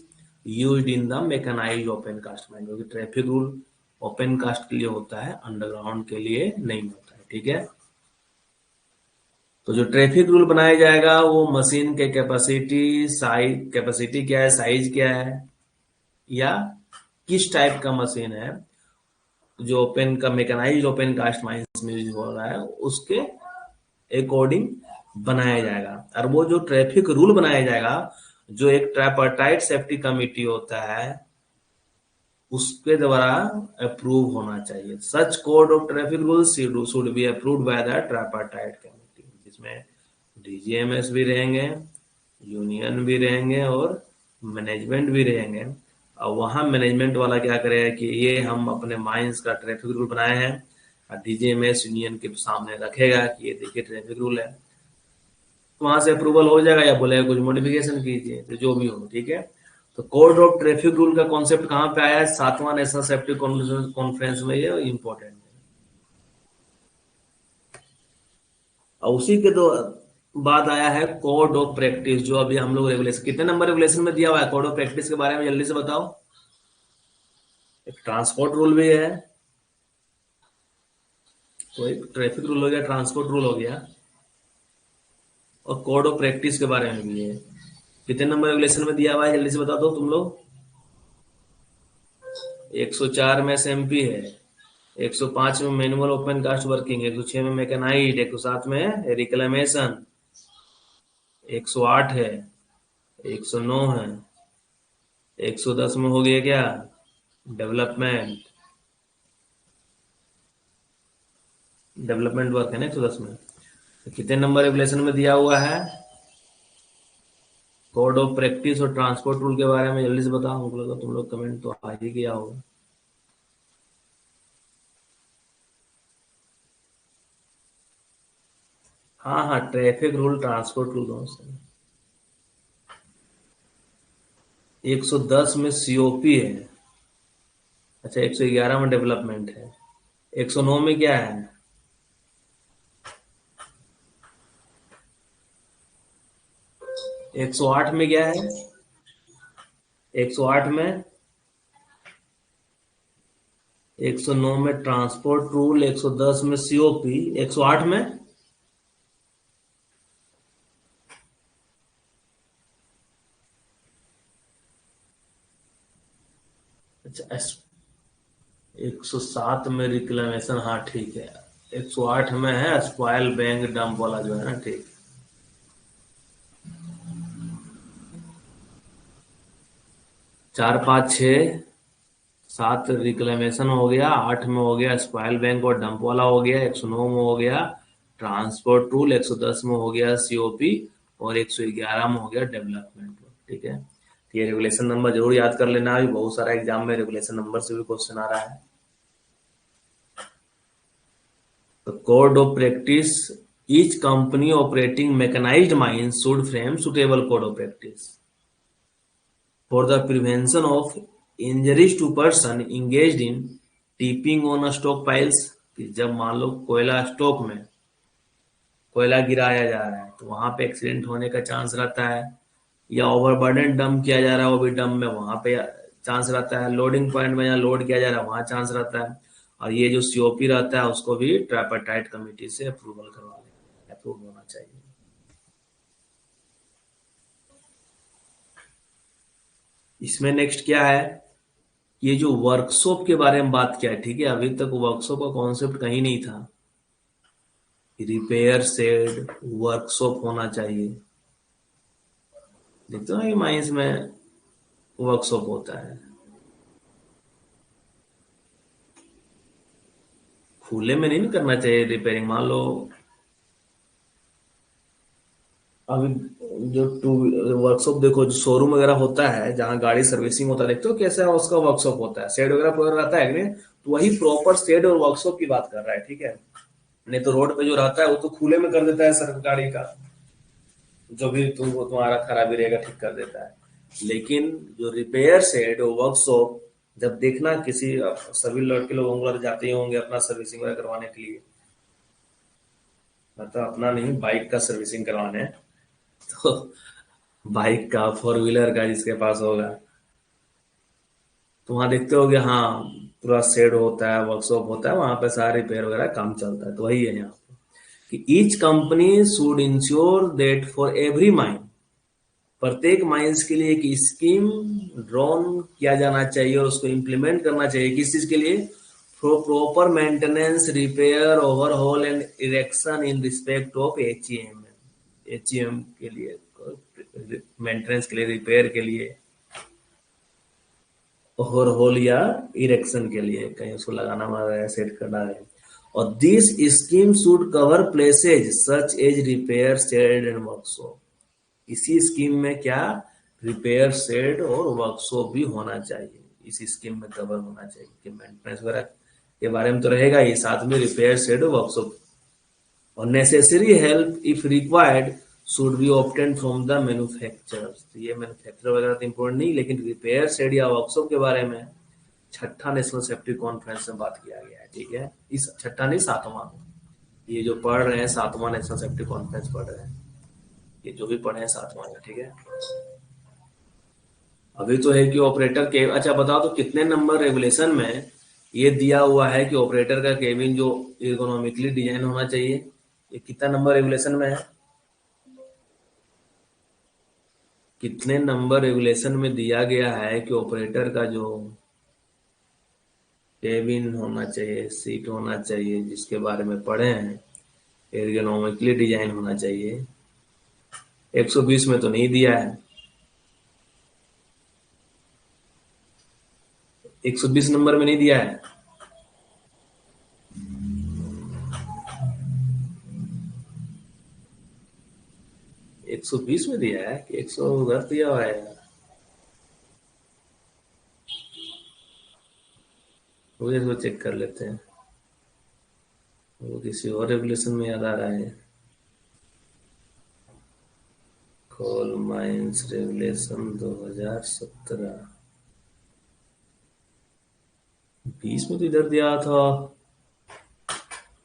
used in the mechanised open cast mine, क्योंकि ट्रैफिक रूल ओपन कास्ट के लिए होता है, अंडरग्राउंड के लिए नहीं होता है। ठीक है, तो जो ट्रैफिक रूल बनाया जाएगा वो मशीन के कैपेसिटी, साइज, कैपेसिटी क्या है, साइज क्या है, या किस टाइप का मशीन है जो ओपन का मैकेनाइज्ड ओपन कास्ट माइंस में यूज हो रहा है, उसके अकॉर्डिंग बनाया जाएगा। और वो जो ट्रैफिक रूल बनाया जाएगा, जो एक ट्राइपार्टाइट सेफ्टी कमिटी होता है उसके द्वारा अप्रूव होना चाहिए। Such code of traffic rules should be approved by the tripartite committee, जिसमें डीजीएमएस भी रहेंगे, यूनियन भी रहेंगे और मैनेजमेंट भी रहेंगे। और वहां मैनेजमेंट वाला क्या करेगा कि ये हम अपने माइंस का ट्रैफिक रूल बनाए हैं, और डीजीएमएस यूनियन के सामने रखेगा कि ये देखिए ट्रैफिक रूल है, तो वहां से अप्रूवल हो जाएगा, या बोलेगा कुछ मॉडिफिकेशन कीजिए, तो जो भी हो। ठीक है, तो कोड ऑफ ट्रैफिक रूल का कॉन्सेप्ट कहां पे आया है, सातवां नेशनल सेफ्टी कॉन्फ्रेंस में, ये इंपॉर्टेंट है। और उसी के दो बाद आया है कोड ऑफ प्रैक्टिस, जो अभी हम लोग रेगुलेशन, कितने नंबर रेगुलेशन में दिया हुआ है कोड ऑफ प्रैक्टिस के बारे में, जल्दी से बताओ। एक ट्रांसपोर्ट रूल भी है, तो एक ट्रैफिक रूल हो गया, ट्रांसपोर्ट रूल हो गया, और कोड ऑफ प्रैक्टिस के बारे में भी है। कितने नंबर रेगुलेशन में दिया हुआ है, जल्दी से बता दो तुम लोग। 104 में एसएमपी है, 105 में मैनुअल ओपन कास्ट वर्किंग, 106 में मैकेनाइट, 107 में रिक्लेमेशन, 108 है, 109 है, 110 में हो गया क्या, डेवलपमेंट, डेवलपमेंट वर्क है ना 110 में। तो कितने नंबर रेगुलेशन में दिया हुआ है कोड ऑफ प्रैक्टिस और ट्रांसपोर्ट रूल के बारे में, जल्दी से बताओ। हमको लगा तुम लोग कमेंट तो आ ही गया होगा। हाँ हाँ, ट्रैफिक रूल ट्रांसपोर्ट रूल दोनों से। 110 में सीओपी है, अच्छा 111 में डेवलपमेंट है, 109 में क्या है, 108 में क्या है, 108 में, 109 में ट्रांसपोर्ट रूल, 110 में सीओपी, 108 में अच्छा 107 में रिक्लेमेशन, हाँ ठीक है। 108 में है स्पॉयल बैंक डंप वाला जो है ना, ठीक। 4 5 6 7 रिक्लेमेशन हो गया, 8 में हो गया स्पॉयल बैंक और डंप वाला हो गया, 109 में हो गया ट्रांसपोर्ट रूल, 110 में हो गया सीओपी, और 111 में हो गया डेवलपमेंट। ठीक है, तो ये रेगुलेशन नंबर जरूर याद कर लेना, अभी बहुत सारा एग्जाम में रेगुलेशन नंबर से भी क्वेश्चन आ रहा है। तो code of practice, each company operating mechanised mines should frame suitable code of practice for the prevention of injuries to person engaged in tipping on stock piles. कि जब मान लो कोयला स्टॉक में कोयला गिराया जा रहा है तो वहां पे एक्सीडेंट होने का चांस रहता है, या ओवरबर्डन डंप किया जा रहा है वो भी डंप में, वहां पे चांस रहता है, लोडिंग पॉइंट में जहाँ लोड किया जा रहा है वहां चांस रहता है, और ये जो सीओपी रहता है उसको भी ट्राइपार्टाइट कमेटी से अप्रूवल करवा लें, अप्रूव होना चाहिए। इसमें नेक्स्ट क्या है, ये जो वर्कशॉप के बारे में बात किया है, ठीक है, अभी तक वर्कशॉप का कॉन्सेप्ट कहीं नहीं था। रिपेयर शेड वर्कशॉप होना चाहिए। देखते हो माइंस में वर्कशॉप होता है, खुले में नहीं करना चाहिए रिपेयरिंग। मान लो अभी जो टू वर्कशॉप देखो, जो शोरूम वगैरह होता है जहाँ गाड़ी सर्विसिंग होता है, देखते हो कैसा उसका वर्कशॉप होता है, शेड वगैरह पूरा रहता है कि नहीं, तो वही प्रॉपर शेड और वर्कशॉप की बात कर रहा है, ठीक है। नहीं तो रोड पे जो रहता है वो तो खुले में कर देता है सर, गाड़ी का जो भी तुम्हारा खराबी रहेगा ठीक कर देता है। लेकिन जो रिपेयर शेड और वर्कशॉप, जब देखना किसी, सभी लड़के लोग होंगे जाते ही होंगे अपना सर्विसिंग वगैरह करवाने के लिए, मतलब अपना नहीं बाइक का सर्विसिंग करवाने, तो बाइक का फोर व्हीलर का जिसके पास होगा, तो वहां देखते होगे हाँ पूरा शेड होता है, वर्कशॉप होता है, वहां पे सारा रिपेयर वगैरह काम चलता है। तो वही है यहाँ पे कि each company should ensure that for every mine, प्रत्येक माइंस के लिए एक स्कीम ड्रॉन किया जाना चाहिए और उसको इम्प्लीमेंट करना चाहिए। किस चीज के लिए, for proper maintenance, repair, overhaul and erection in respect of HEM, HEM के लिए, मेंटेनेंस के लिए, रिपेयर के लिए, ओवरहॉल या इरेक्शन के लिए, कहीं उसको लगाना मारा है, सेट करना है। और this scheme should cover places such as repair shed and workshop. इसी स्कीम में क्या, रिपेयर शेड और वर्कशॉप भी होना चाहिए, इस स्कीम में कवर होना चाहिए कि मेंटेनेंस वगैरह के बारे में तो रहेगा ही, साथ में रिपेयर शेड और वर्कशॉप। और necessary help if required should be obtain from the manufacturers. तो ये मैन्युफैक्चरर वगैरह तो इंपॉर्टेंट नहीं, लेकिन रिपेयर शेड या वर्कशॉप के बारे में छठा नेशनल सेफ्टी कॉन्फ्रेंस में बात किया गया है, ठीक है। इस छठा नहीं, सातवां, ये जो पढ़ रहे हैं सातवां नेशनल सेफ्टी कॉन्फ्रेंस पढ़ रहे हैं, ये जो भी पढ़े हैं सातवां का, ठीक है। अभी तो है कि ऑपरेटर के, अच्छा बताओ तो कितने नंबर रेगुलेशन में ये दिया हुआ है कि ऑपरेटर का केबिन जो इकोनॉमिकली डिजाइन होना चाहिए, ये कितना नंबर रेगुलेशन में है, कितने नंबर रेगुलेशन में दिया गया है कि ऑपरेटर का जो केबिन होना चाहिए, सीट होना चाहिए, जिसके बारे में पढ़े हैं, एर्गोनॉमिकली डिजाइन होना चाहिए। 120 में तो नहीं दिया है, 120 नंबर में नहीं दिया है। 120 में दिया है कि 100 उधर दिया हुआ है यार, वो इसको चेक कर लेते हैं, वो किसी और रेगुलेशन में याद आ रहा है। कोल माइंस रेगुलेशन 2017, 20 में तो इधर दिया था,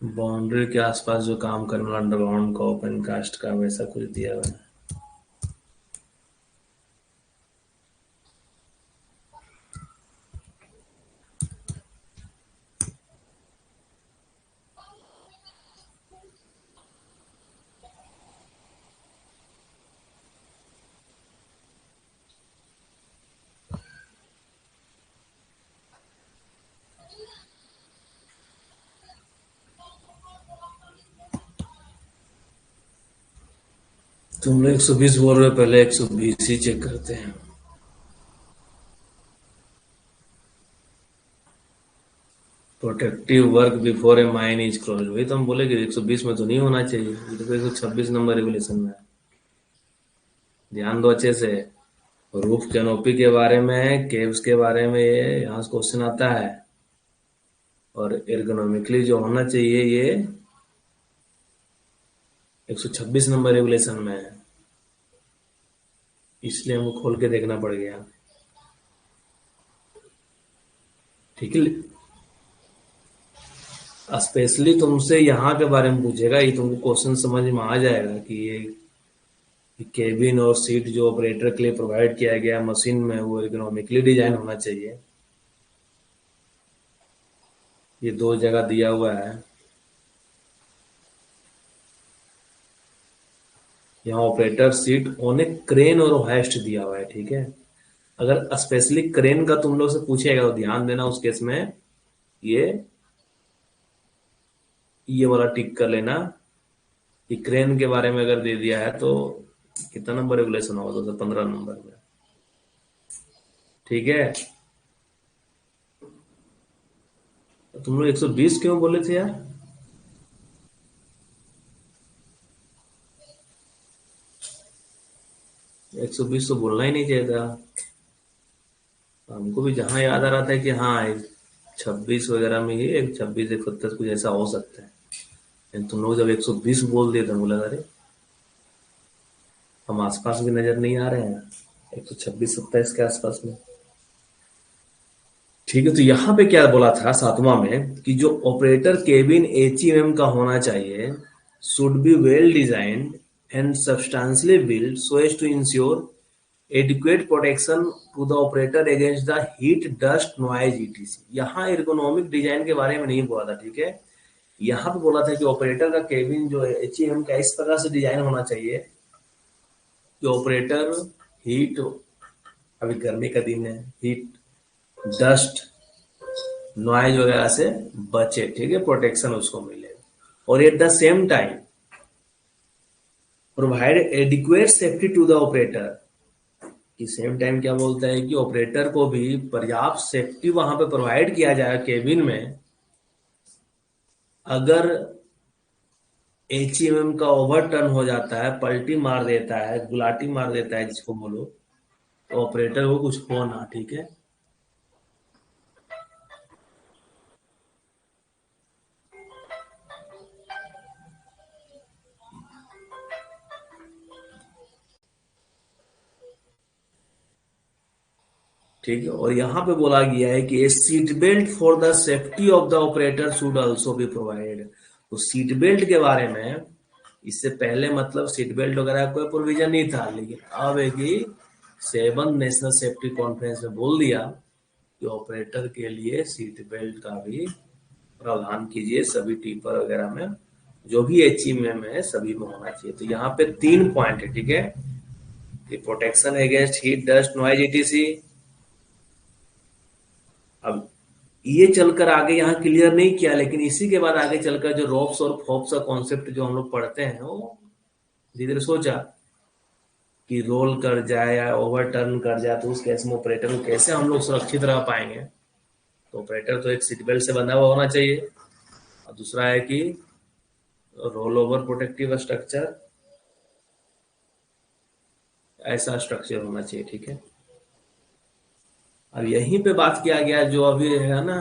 बाउंड्री के आसपास जो काम करने वाला अंडरग्राउंड का, ओपन कास्ट का, वैसा कुछ दिया हुआ है। तुम लोग 120 बोल रहे हो, पहले 120 ही चेक करते हैं। Protective work before A mine is close, वही तो हम बोले कि 120 में तो नहीं होना चाहिए, ये तो 126 नंबर रेगुलेशन में है। ध्यान दो अच्छे से, रूफ कैनोपी के बारे में, केव्स के बारे में, ये यहाँ से क्वेश्चन आता है। और एर्गोनॉमिकली जो होना चाहिए ये 126 नंबर रेगुलेशन में है, इसलिए हमको खोल के देखना पड़ गया, ठीक है। स्पेशली तुमसे यहाँ के बारे में पूछेगा, ये तुमको क्वेश्चन समझ में आ जाएगा कि ये केबिन और सीट जो ऑपरेटर के लिए प्रोवाइड किया गया मशीन में वो इकोनॉमिकली डिजाइन होना चाहिए। ये दो जगह दिया हुआ है। यहाँ operator seat on A crane और हाइस्ट दिया हुआ है, ठीक है। अगर स्पेशली क्रेन का तुम लोग से पूछेगा तो ध्यान देना उस केस में ये ये वाला टिक कर लेना कि क्रेन के बारे में अगर दे दिया है तो कितना नंबर रेगुलेशन होगा, 215 नंबर में, ठीक है। तो तुम लोग 120 क्यों बोले थे यार? 120 तो बोलना ही नहीं चाहिए था। हमको भी जहां याद आ रहा था कि हाँ 26 वगैरह में ही, 26 127 कुछ ऐसा हो सकता है, लेकिन तुम लोग जब 120 बोल दिए तो बोला अरे हम आसपास भी नजर नहीं आ रहे हैं 126 27 के आसपास में। ठीक है, तो यहाँ पे क्या बोला था सातवां में कि जो ऑपरेटर केबिन एचईएम का होना चाहिए should be well designed and substantially build so as to ensure adequate protection to the operator against the heat dust noise etc. यहाँ एर्गोनॉमिक डिजाइन के बारे में नहीं बोला था, ठीक है। यहाँ पे बोला था कि ऑपरेटर का केबिन जो है एचईएम का इस प्रकार से डिजाइन होना चाहिए कि ऑपरेटर हीट, अभी गर्मी का दिन है, हीट डस्ट नॉइज वगैरह से बचे, ठीक है, प्रोटेक्शन उसको मिले। और at the same time provide adequate safety to the operator, कि सेम टाइम क्या बोलता है कि ऑपरेटर को भी पर्याप्त सेफ्टी वहां पे प्रोवाइड किया जाए केबिन में। अगर एचईएमएम का ओवरटर्न हो जाता है, पलटी मार देता है, गुलाटी मार देता है जिसको बोलो, तो ऑपरेटर को कुछ हो ना, ठीक है। ठीक है, और यहाँ पे बोला गया है कि a seat belt for the safety of the operator should also be provided. तो सीट बेल्ट के बारे में इससे पहले मतलब सीट बेल्ट वगैरह कोई प्रोविजन नहीं था, लेकिन अब है कि 7 नेशनल सेफ्टी कॉन्फ्रेंस में बोल दिया कि ऑपरेटर के लिए सीट बेल्ट का भी प्रावधान कीजिए सभी टीपर वगैरह में, जो भी एचईएम में है सभी में होना चाहिए। तो यहाँ पे 3 पॉइंट है, ठीक है, कि protection against heat dust noise etc. अब ये चलकर आगे यहाँ क्लियर नहीं किया, लेकिन इसी के बाद आगे चलकर जो रोप्स और फोप्स का कॉन्सेप्ट जो हम लोग पढ़ते हैं वो धीरे धीरे सोचा कि रोल कर जाए या ओवरटर्न कर जाए तो उस केस में ऑपरेटर को कैसे हम लोग सुरक्षित रह पाएंगे। तो ऑपरेटर तो एक सीट बेल्ट से बंधा हुआ होना चाहिए, और दूसरा है कि रोल ओवर प्रोटेक्टिव स्ट्रक्चर, ऐसा स्ट्रक्चर होना चाहिए, ठीक है। अब यहीं पे बात किया गया जो अभी है ना,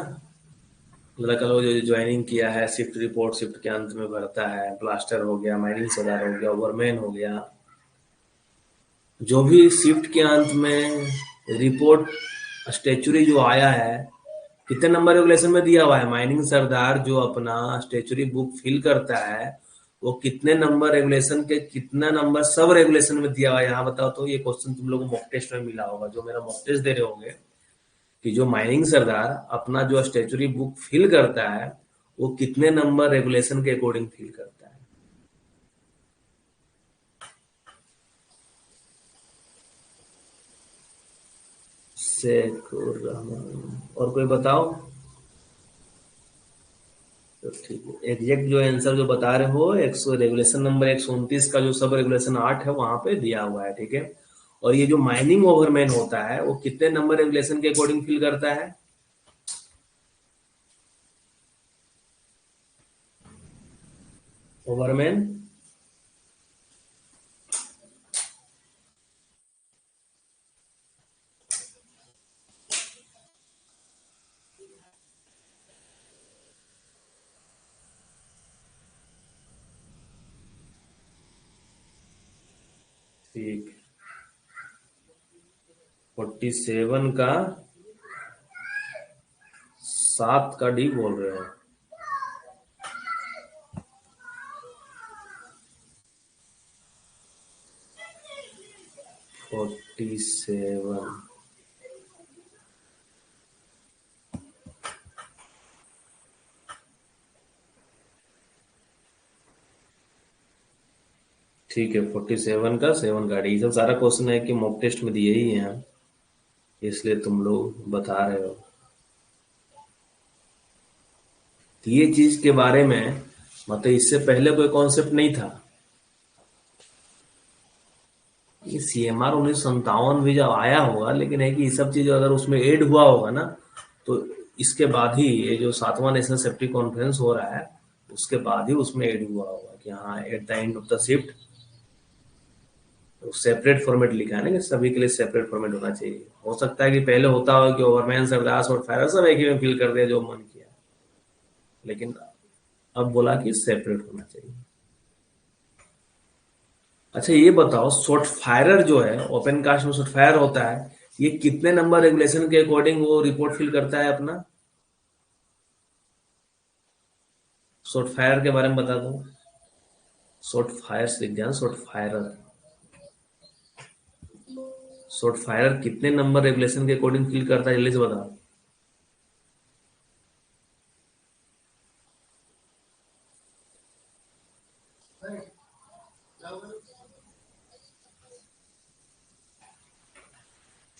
लड़का लोग जो ज्वाइनिंग किया है, शिफ्ट रिपोर्ट शिफ्ट के अंत में भरता है, ब्लास्टर हो गया, माइनिंग सरदार हो गया, ओवरमैन हो गया, जो भी शिफ्ट के अंत में रिपोर्ट स्टेचुरी जो आया है, कितने नंबर रेगुलेशन में दिया हुआ है, माइनिंग सरदार जो अपना स्टेचुरी बुक फिल करता है वो कितने नंबर रेगुलेशन के कितना नंबर सब रेगुलेशन में दिया हुआ है, यहाँ बताओ। तो ये क्वेश्चन तुम लोगों को मॉक टेस्ट में मिला होगा, जो मेरा मॉक टेस्ट दे रहे होंगे, कि जो माइनिंग सरदार अपना जो स्टेचुरी बुक फिल करता है वो कितने नंबर रेगुलेशन के अकॉर्डिंग फिल करता है। शेखुर रहमान, और कोई बताओ। तो ठीक है, एग्जैक्ट जो आंसर जो बता रहे हो 100 रेगुलेशन नंबर 129 का जो सब रेगुलेशन 8 है वहां पे दिया हुआ है, ठीक है। और ये जो माइनिंग ओवरमैन होता है वो कितने नंबर रेगुलेशन के अकॉर्डिंग फिल करता है? ओवरमैन ठीक 47 का 7 का डी बोल रहे हैं। 47। ठीक है, 47 का 7 का ये सब सारा क्वेश्चन है कि मॉक टेस्ट में दिए ही हैं, इसलिए तुम लोग बता रहे हो। ये चीज के बारे में मतलब इससे पहले कोई कॉन्सेप्ट नहीं था। ये CMR 1957 भी जब आया होगा, लेकिन है कि ये सब चीज अगर उसमें ऐड हुआ होगा ना, तो इसके बाद ही ये जो 7वां नेशनल सेफ्टी कॉन्फ्रेंस हो रहा है, उसके बाद ही उसमें ऐड हुआ होगा कि हाँ at the end of the shift separate format लिखा है ना कि सभी के लिए सेपरेट फॉर्मेट होना चाहिए। हो सकता है कि पहले होता हो कि ओवरमैन, सरदार और फायर सब एक ही में फिल कर दिया जो मन किया, लेकिन अब बोला कि सेपरेट होना चाहिए। अच्छा ये बताओ, शॉर्ट फायरर जो है ओपन कास्ट में शॉर्ट फायर होता है, ये कितने नंबर रेगुलेशन के अकॉर्डिंग वो रिपोर्ट फिल करता है अपना? शॉर्ट फायर के बारे में बता दो। शॉर्ट फायर से लिख दिया, शॉर्ट फायरर। शॉर्ट फायरर कितने नंबर रेगुलेशन के अकॉर्डिंग फिल करता है, जल्दी से बताओ।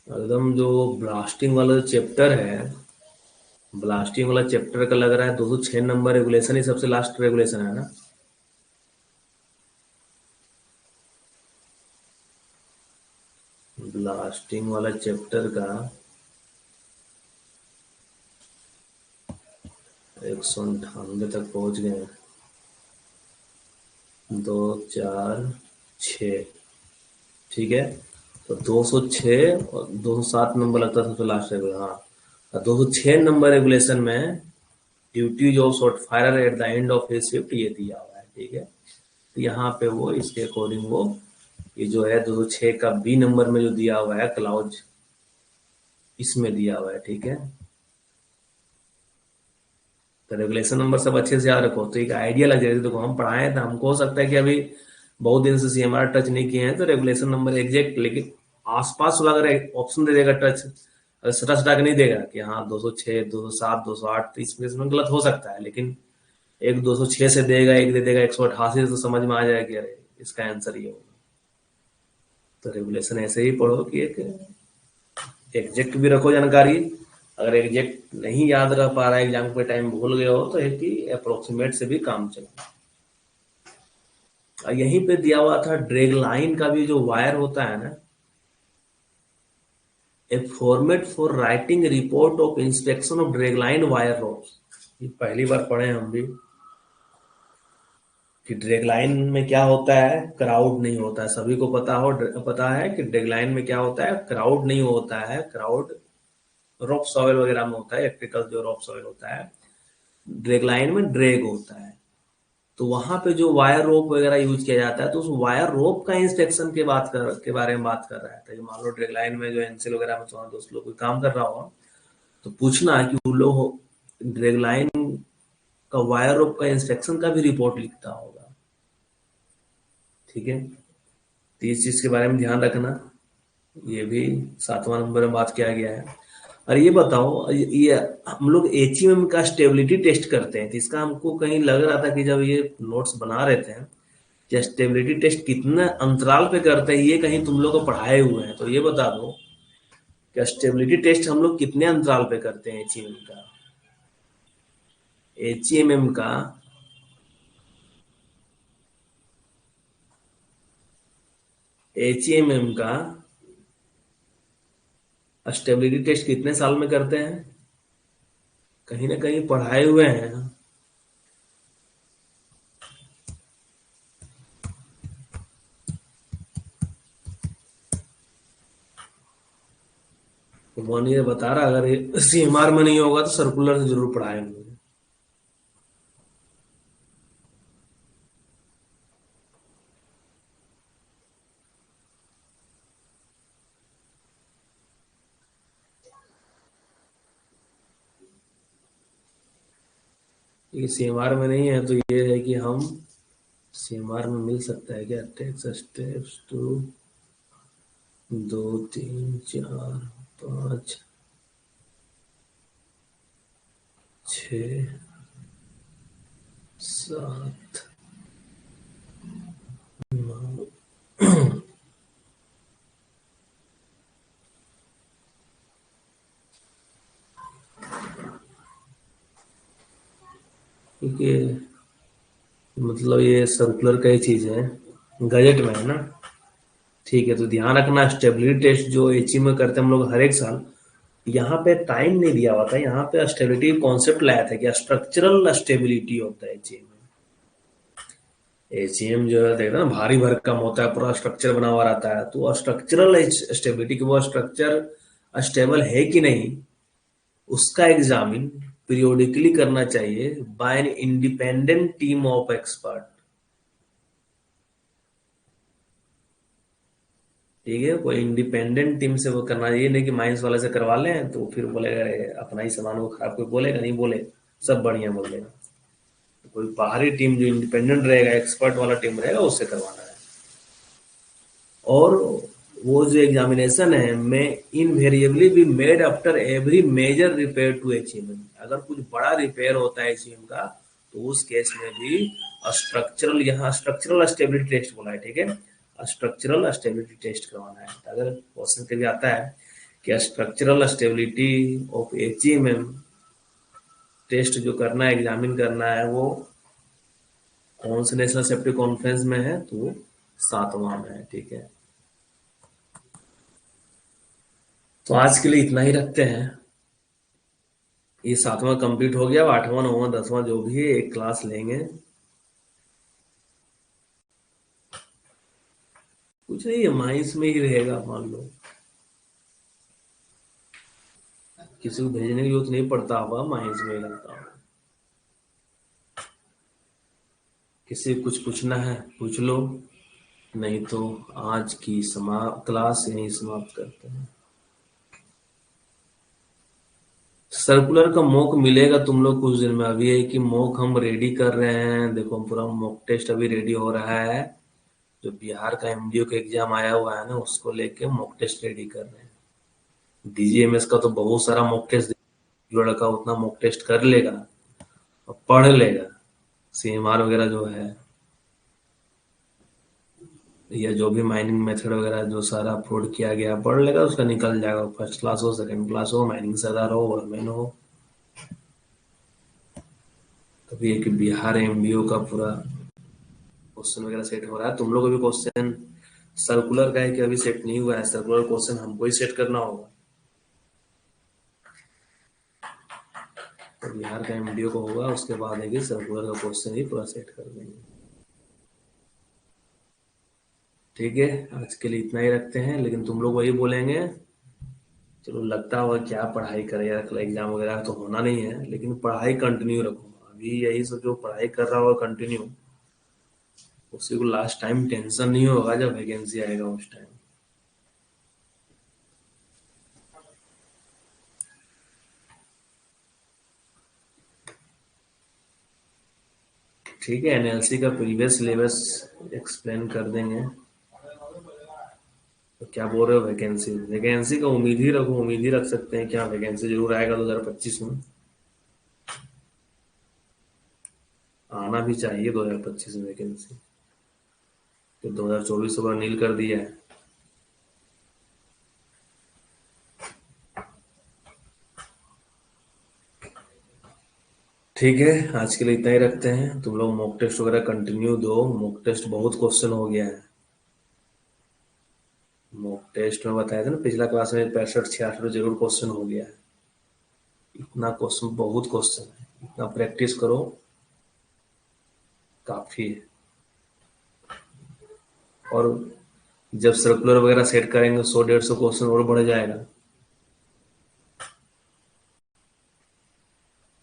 एकदम जो ब्लास्टिंग वाला चैप्टर है, ब्लास्टिंग वाला चैप्टर का लग रहा है 206 नंबर रेगुलेशन ही सबसे लास्ट रेगुलेशन है ना? ब्लास्टिंग वाला चैप्टर का 198 तक पहुंच गए हैं। 2 4 6, ठीक है। तो 206 और 207 नंबर लगता था सबसे लास्ट रेगुलेशन। हाँ, 206 नंबर रेगुलेशन में duties of short fire at the end of his shift ये दिया हुआ है, ठीक है। तो यहाँ पे वो इसके अकॉर्डिंग वो ये जो है 206 का बी नंबर में जो दिया हुआ है क्लाउज, इसमें दिया हुआ है, ठीक है। तो रेगुलेशन नंबर सब अच्छे से याद रखो तो एक आइडिया लग जाएगा। देखो हम पढ़ाए तो हमको हो सकता है कि अभी बहुत दिन से CMR टच नहीं किए हैं, तो रेगुलेशन नंबर एग्जैक्ट, लेकिन आसपास वाला अगर ऑप्शन दे देगा टच, अगर सटा सटा के नहीं देगा कि हाँ 206 207 208, तो इसमें गलत हो सकता है। लेकिन एक 206 से देगा, एक दे देगा 188 से, तो समझ में आ जाएगा कि अरे इसका आंसर ये होगा। तो रेगुलेशन ऐसे ही पढ़ो कि एक एग्जैक्ट भी रखो जानकारी। अगर एग्जैक्ट नहीं याद रह पा रहा है, एग्जाम के टाइम भूल गए हो, तो एक ही अप्रोक्सीमेट से भी काम चला। और यहीं पे दिया हुआ था ड्रैग लाइन का भी जो वायर होता है ना, a format for writing report of inspection of drag line wire ropes. ये पहली बार पढ़े हम भी कि ड्रैग लाइन में क्या होता है, क्राउड नहीं होता है। सभी को पता है कि ड्रैग लाइन में क्या होता है, क्राउड नहीं होता है। क्राउड रॉप सॉइल वगैरह में होता है, इलेक्ट्रिकल जो रॉप सॉइल होता है। ड्रैग लाइन में ड्रैग होता है। तो वहां पे जो वायर रोप वगैरह यूज किया जाता है, तो उस वायर रोप का इंस्पेक्शन के बारे में बात कर रहा है। तो मान लो ड्रैग लाइन में जो एनसीएल वगैरह में तुम्हारा दोस्त लोग कोई काम कर रहा हो, तो पूछना कि वो लोग ड्रैग लाइन का वायर रोप का इंस्पेक्शन का भी रिपोर्ट लिखता होगा, ठीक है। तो इस चीज के बारे में ध्यान रखना। ये भी 7वां नंबर में बात किया गया है। और ये बताओ, ये हम लोग HMM का स्टेबिलिटी टेस्ट करते हैं, तो इसका हमको कहीं लग रहा था कि जब ये नोट्स बना रहे थे कि स्टेबिलिटी टेस्ट कितने अंतराल पे करते हैं, ये कहीं तुम लोग को पढ़ाए हुए हैं, तो ये बता दो कि स्टेबिलिटी टेस्ट हम लोग कितने अंतराल पे करते हैं HMM का? HMM का HMM का स्टेबिलिटी टेस्ट कितने साल में करते हैं? कहीं ना कहीं पढ़ाए हुए हैं। तो 1 ईयर बता रहा, अगर CMR में नहीं होगा तो सर्कुलर से जरूर पढ़ाएंगे। ये CMR में नहीं है, तो ये है कि हम CMR में मिल सकता है क्या, टेक्स स्टेप्स टू 2 3 4 5 6 7 9। क्योंकि मतलब ये सर्कुलर का ही चीज है, गजट में है ना। ठीक है, तो ध्यान रखना स्टेबिलिटी टेस्ट जो एचई में करते हैं हम लोग हर एक साल, यहाँ पे टाइम नहीं दिया हुआ था, यहाँ पे स्टेबिलिटी कॉन्सेप्ट लाया था कि स्ट्रक्चरल स्टेबिलिटी होता है एचईएम में। एचईएम जो है देखना भारी भरकम होता है, पूरा स्ट्रक्चर बना हुआ रहता है, तो स्ट्रक्चरल स्टेबिलिटी, कि वो स्ट्रक्चर स्टेबल है कि नहीं, उसका एग्जामिन पीरियोडिकली करना चाहिए by an independent team of expert. ठीक है, कोई इंडिपेंडेंट टीम से वो करना, ये नहीं कि माइंस वाले से करवा लें तो फिर बोलेगा अरे अपना ही सामान वो खराब, कोई बोलेगा नहीं, बोले सब बढ़िया बोलेगा। तो कोई बाहरी टीम जो इंडिपेंडेंट रहेगा, एक्सपर्ट वाला टीम रहेगा, उससे करवाना है। और वो जो एग्जामिनेशन है में invariably be made after every major repair to HEM. अगर कुछ बड़ा रिपेयर होता है एचईएम का, तो उस केस में भी स्ट्रक्चरल, यहाँ स्ट्रक्चरल स्टेबिलिटी टेस्ट बोला है, ठीक है, स्ट्रक्चरल स्टेबिलिटी टेस्ट करवाना है। तो अगर क्वेश्चन कभी आता है कि structural stability of HEM test जो करना है, एग्जामिन करना है, वो कौन से नेशनल सेफ्टी कॉन्फ्रेंस में है, तो 7वां में है। ठीक है, तो आज के लिए इतना ही रखते हैं। ये 7वां कंप्लीट हो गया, 8वां 9वां 10वां जो भी है एक क्लास लेंगे। कुछ नहीं है, माइंस में ही रहेगा, मान लो किसी को भेजने की जरूरत नहीं पड़ता, होगा माइंस में ही रहता होगा। किसी को कुछ पूछना है पूछ लो, नहीं तो आज की क्लास यहीं समाप्त करते हैं। सर्कुलर का मॉक मिलेगा तुम लोग कुछ दिन में। अभी है कि मॉक हम रेडी कर रहे हैं, देखो पूरा मॉक टेस्ट अभी रेडी हो रहा है। जो बिहार का एमडीओ का एग्जाम आया हुआ है ना, उसको लेके मॉक टेस्ट रेडी कर रहे हैं। डीजीएमएस का तो बहुत सारा मॉक टेस्ट, जो लड़का उतना मॉक टेस्ट कर लेगा और पढ़ लेगा, सीएमआर वगैरह जो है, या जो भी माइनिंग मेथड वगैरह जो सारा अपलोड किया गया पढ़ लेगा, उसका निकल जाएगा। फर्स्ट क्लास हो, सेकंड क्लास हो, माइनिंग सरदार हो, वरमैन हो। तभी एक बिहार एमडीओ का पूरा क्वेश्चन वगैरह सेट हो रहा है। तुम लोग को भी क्वेश्चन सर्कुलर का है कि अभी सेट नहीं हुआ है, सर्कुलर क्वेश्चन हमको ही सेट करना होगा। तो बिहार का एमडीओ को होगा, उसके बाद है कि सर्कुलर का क्वेश्चन ही पूरा सेट कर देंगे। ठीक है, आज के लिए इतना ही रखते हैं, लेकिन तुम लोग वही बोलेंगे। चलो, लगता होगा क्या पढ़ाई करे यार, एग्जाम वगैरह तो होना नहीं है, लेकिन पढ़ाई कंटिन्यू रखो। अभी यही सोचो, पढ़ाई कर रहा होगा कंटिन्यू, उसी को लास्ट टाइम टेंशन नहीं होगा जब वैकेंसी आएगा उस टाइम। ठीक है, एनएलसी का प्रीवियस सिलेबस एक्सप्लेन कर देंगे। तो क्या बोल रहे हो, वैकेंसी वैकेंसी का उम्मीद ही रखो, उम्मीद ही रख सकते हैं, क्या वैकेंसी जरूर आएगा 2025 में। आना भी चाहिए 2025 में वैकेंसी, तो 2024 को नील कर दिया है। ठीक है, आज के लिए इतना ही रखते हैं। तुम लोग मॉक टेस्ट वगैरह कंटिन्यू दो, मॉक टेस्ट बहुत क्वेश्चन हो गया है। मॉक टेस्ट में बताया था ना पिछला क्लास में 65 66 जरूर क्वेश्चन हो गया है। इतना क्वेश्चन, बहुत क्वेश्चन है, इतना प्रैक्टिस करो, काफी है। और जब सर्कुलर वगैरह सेट करेंगे 100 150 क्वेश्चन और बढ़ जाएगा।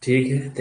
ठीक है।